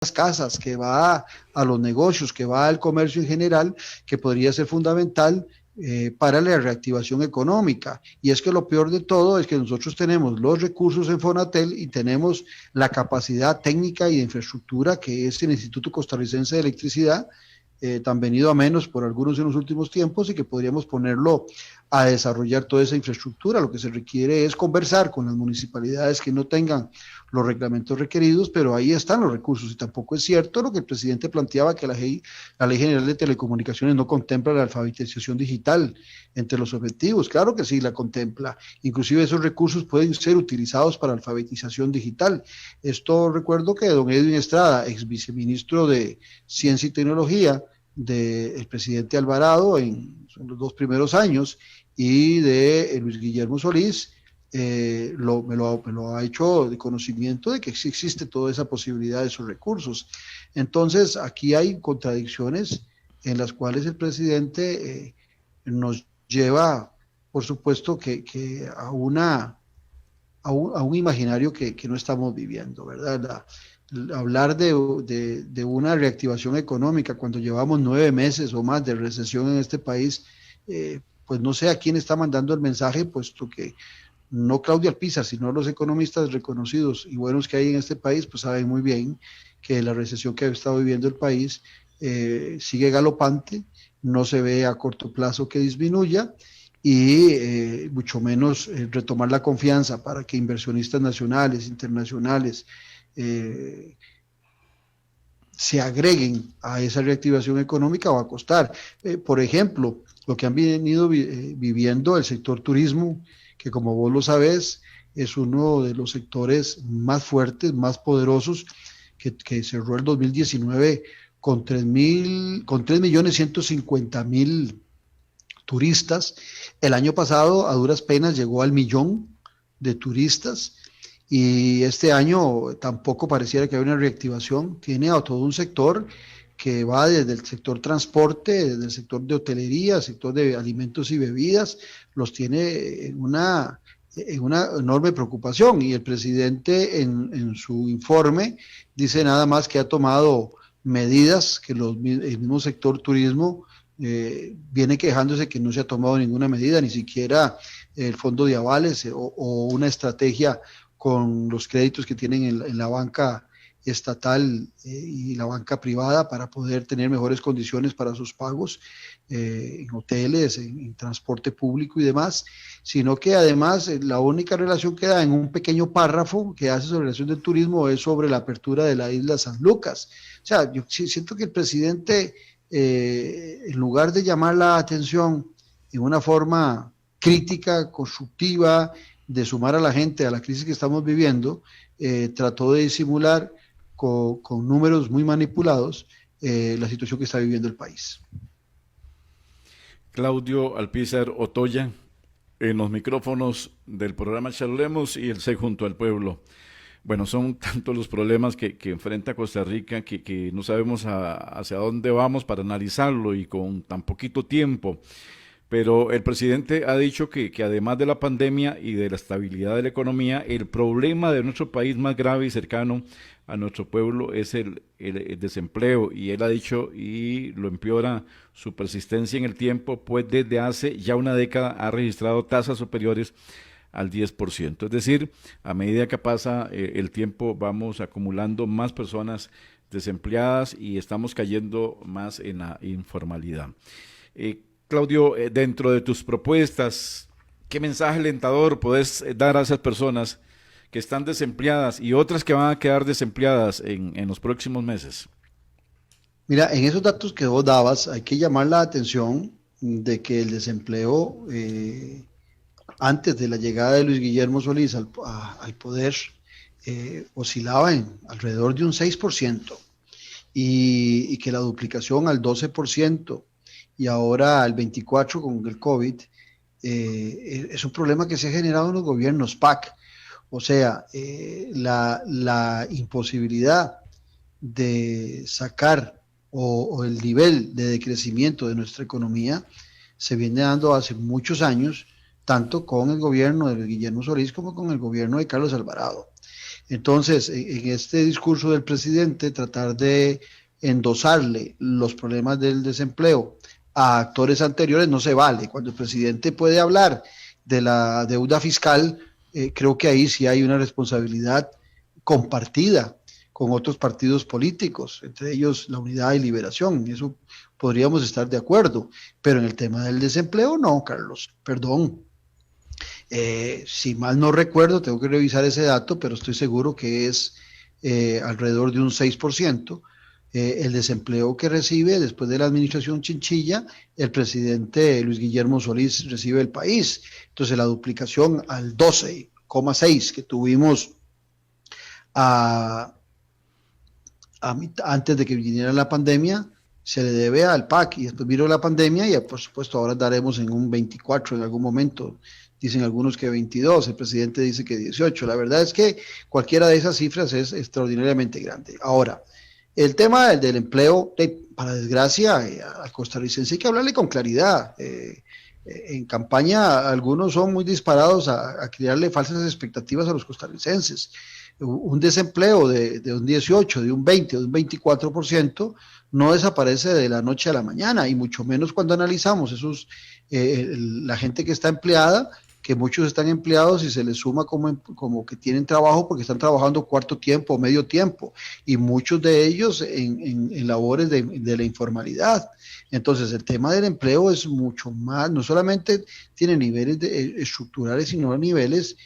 las casas, que va a los negocios, que va al comercio en general, que podría ser fundamental para la reactivación económica. Y es que lo peor de todo es que nosotros tenemos los recursos en Fonatel y tenemos la capacidad técnica y de infraestructura que es el Instituto Costarricense de Electricidad, tan venido a menos por algunos en los últimos tiempos, y que podríamos ponerlo a desarrollar toda esa infraestructura. Lo que se requiere es conversar con las municipalidades que no tengan los reglamentos requeridos, pero ahí están los recursos. Y tampoco es cierto lo que el presidente planteaba, que la ley General de Telecomunicaciones no contempla la alfabetización digital entre los objetivos. Claro que sí la contempla. Inclusive esos recursos pueden ser utilizados para alfabetización digital. Esto recuerdo que don Edwin Estrada, ex viceministro de Ciencia y Tecnología del presidente Alvarado en los 2 primeros años, y de Luis Guillermo Solís, me lo ha hecho de conocimiento de que sí existe toda esa posibilidad de esos recursos. Entonces, aquí hay contradicciones en las cuales el presidente nos lleva, por supuesto, que a un imaginario que no estamos viviendo, ¿verdad? Hablar de una reactivación económica cuando llevamos 9 meses o más de recesión en este país, pues no sé a quién está mandando el mensaje, puesto que no Claudia Alpizar, sino los economistas reconocidos y buenos que hay en este país, pues saben muy bien que la recesión que ha estado viviendo el país sigue galopante, no se ve a corto plazo que disminuya, y mucho menos retomar la confianza para que inversionistas nacionales, internacionales, eh, se agreguen a esa reactivación económica, va a costar. Por ejemplo, lo que han venido viviendo el sector turismo, que como vos lo sabés, es uno de los sectores más fuertes, más poderosos, que cerró el 2019 con 3.150.000 turistas. El año pasado a duras penas llegó al 1.000.000 de turistas, y este año tampoco pareciera que haya una reactivación. Tiene a todo un sector que va desde el sector transporte, desde el sector de hotelería, sector de alimentos y bebidas, los tiene en una enorme preocupación, y el presidente en su informe dice nada más que ha tomado medidas, que el mismo sector turismo viene quejándose que no se ha tomado ninguna medida, ni siquiera el fondo de avales o una estrategia con los créditos que tienen en la banca estatal y la banca privada para poder tener mejores condiciones para sus pagos en hoteles, en transporte público y demás, sino que además la única relación que da en un pequeño párrafo que hace sobre relación del turismo es sobre la apertura de la isla San Lucas. O sea, yo siento que el presidente, en lugar de llamar la atención en una forma crítica, constructiva, de sumar a la gente a la crisis que estamos viviendo, trató de disimular con números muy manipulados la situación que está viviendo el país. Claudio Alpizar Otoya, en los micrófonos del programa Charlemos y el C junto al pueblo. Bueno, son tantos los problemas que enfrenta Costa Rica que no sabemos hacia dónde vamos para analizarlo y con tan poquito tiempo. Pero el presidente ha dicho que además de la pandemia y de la estabilidad de la economía, el problema de nuestro país más grave y cercano a nuestro pueblo es el desempleo. Y él ha dicho, y lo empeora su persistencia en el tiempo, pues desde hace ya una década ha registrado tasas superiores al 10%. Es decir, a medida que pasa el tiempo vamos acumulando más personas desempleadas y estamos cayendo más en la informalidad. Claudio, dentro de tus propuestas, ¿qué mensaje alentador podés dar a esas personas que están desempleadas y otras que van a quedar desempleadas en los próximos meses? Mira, en esos datos que vos dabas, hay que llamar la atención de que el desempleo, antes de la llegada de Luis Guillermo Solís al poder, oscilaba en alrededor de un 6%, y que la duplicación al 12%, y ahora al 24% con el COVID, es un problema que se ha generado en los gobiernos PAC. O sea, la imposibilidad de sacar o el nivel de decrecimiento de nuestra economía se viene dando hace muchos años, tanto con el gobierno de Guillermo Solís como con el gobierno de Carlos Alvarado. Entonces, en este discurso del presidente, tratar de endosarle los problemas del desempleo a actores anteriores no se vale. Cuando el presidente puede hablar de la deuda fiscal, creo que ahí sí hay una responsabilidad compartida con otros partidos políticos, entre ellos la Unidad y Liberación. Eso podríamos estar de acuerdo, pero en el tema del desempleo no, Carlos, perdón. Si mal no recuerdo, tengo que revisar ese dato, pero estoy seguro que es alrededor de un 6%. El desempleo que recibe después de la administración Chinchilla, el presidente Luis Guillermo Solís recibe el país. Entonces la duplicación al 12,6 que tuvimos a, antes de que viniera la pandemia, se le debe al PAC, y después vino la pandemia y por supuesto ahora daremos en un 24 en algún momento. Dicen algunos que 22, el presidente dice que 18. La verdad es que cualquiera de esas cifras es extraordinariamente grande. Ahora, el tema del empleo, para desgracia, al costarricense hay que hablarle con claridad. En campaña algunos son muy disparados a crearle falsas expectativas a los costarricenses. Un desempleo de un 18, de un 20, de un 24% no desaparece de la noche a la mañana, y mucho menos cuando analizamos la gente que está empleada, que muchos están empleados y se les suma como que tienen trabajo porque están trabajando cuarto tiempo o medio tiempo, y muchos de ellos en labores de la informalidad. Entonces el tema del empleo es mucho más, no solamente tiene niveles estructurales, sino niveles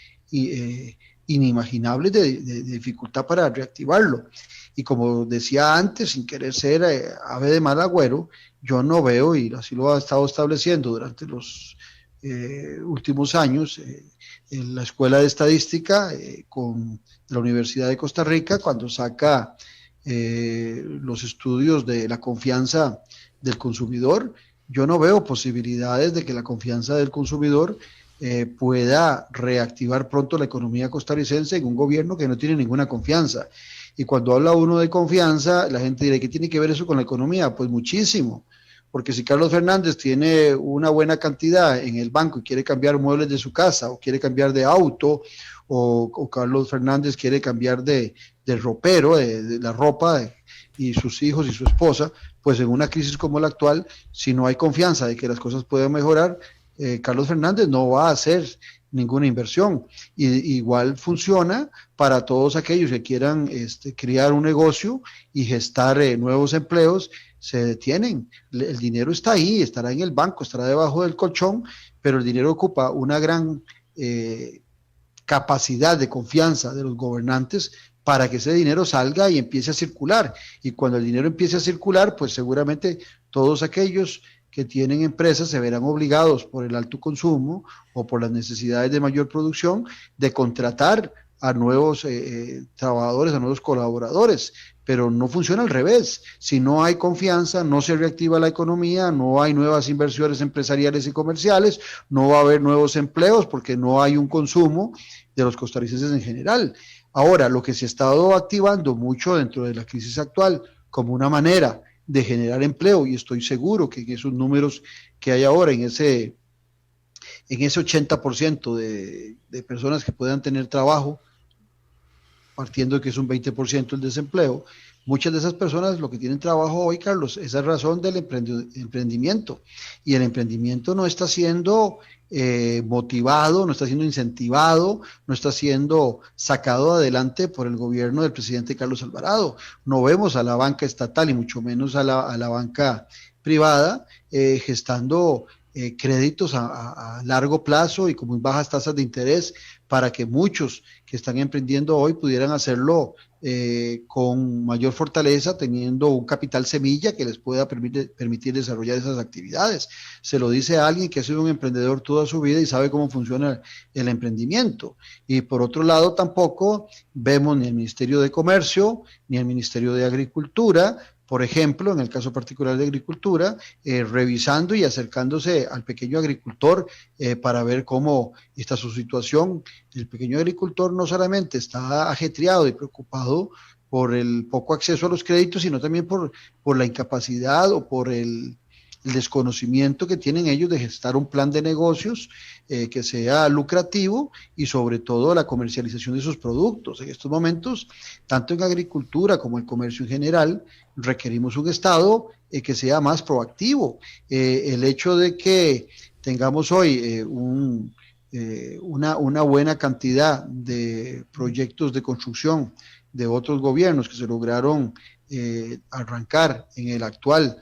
inimaginables de dificultad para reactivarlo. Y como decía antes, sin querer ser ave de mal agüero, yo no veo, y así lo ha estado estableciendo durante los últimos años, en la Escuela de Estadística con la Universidad de Costa Rica, cuando saca los estudios de la confianza del consumidor, yo no veo posibilidades de que la confianza del consumidor pueda reactivar pronto la economía costarricense en un gobierno que no tiene ninguna confianza. Y cuando habla uno de confianza, la gente dirá, ¿qué tiene que ver eso con la economía? Pues muchísimo, porque si Carlos Fernández tiene una buena cantidad en el banco y quiere cambiar muebles de su casa, o quiere cambiar de auto, o Carlos Fernández quiere cambiar de ropero, de la ropa, y sus hijos y su esposa, pues en una crisis como la actual, si no hay confianza de que las cosas puedan mejorar, Carlos Fernández no va a hacer ninguna inversión. Igual funciona para todos aquellos que quieran crear un negocio y gestar nuevos empleos. Se detienen, el dinero está ahí, estará en el banco, estará debajo del colchón, pero el dinero ocupa una gran capacidad de confianza de los gobernantes para que ese dinero salga y empiece a circular. Y cuando el dinero empiece a circular, pues seguramente todos aquellos que tienen empresas se verán obligados por el alto consumo o por las necesidades de mayor producción de contratar a nuevos trabajadores, a nuevos colaboradores, pero no funciona al revés. Si no hay confianza, no se reactiva la economía, no hay nuevas inversiones empresariales y comerciales, no va a haber nuevos empleos porque no hay un consumo de los costarricenses en general. Ahora, lo que se ha estado activando mucho dentro de la crisis actual como una manera de generar empleo, y estoy seguro que en esos números que hay ahora, en ese 80% de personas que puedan tener trabajo, partiendo de que es un 20% el desempleo, muchas de esas personas lo que tienen trabajo hoy, Carlos, es a razón del emprendimiento, y el emprendimiento no está siendo motivado, no está siendo incentivado, no está siendo sacado adelante por el gobierno del presidente Carlos Alvarado. No vemos a la banca estatal y mucho menos a la banca privada gestando créditos a largo plazo y con muy bajas tasas de interés para que muchos que están emprendiendo hoy pudieran hacerlo con mayor fortaleza, teniendo un capital semilla que les pueda permitir desarrollar esas actividades. Se lo dice a alguien que ha sido un emprendedor toda su vida y sabe cómo funciona el emprendimiento. Y por otro lado, tampoco vemos ni el Ministerio de Comercio, ni el Ministerio de Agricultura, por ejemplo, en el caso particular de agricultura, revisando y acercándose al pequeño agricultor para ver cómo está su situación. El pequeño agricultor no solamente está ajetreado y preocupado por el poco acceso a los créditos, sino también por la incapacidad o por el desconocimiento que tienen ellos de gestar un plan de negocios que sea lucrativo y sobre todo la comercialización de sus productos. En estos momentos, tanto en agricultura como en comercio en general, requerimos un Estado que sea más proactivo. El hecho de que tengamos hoy una buena cantidad de proyectos de construcción de otros gobiernos que se lograron arrancar en el actual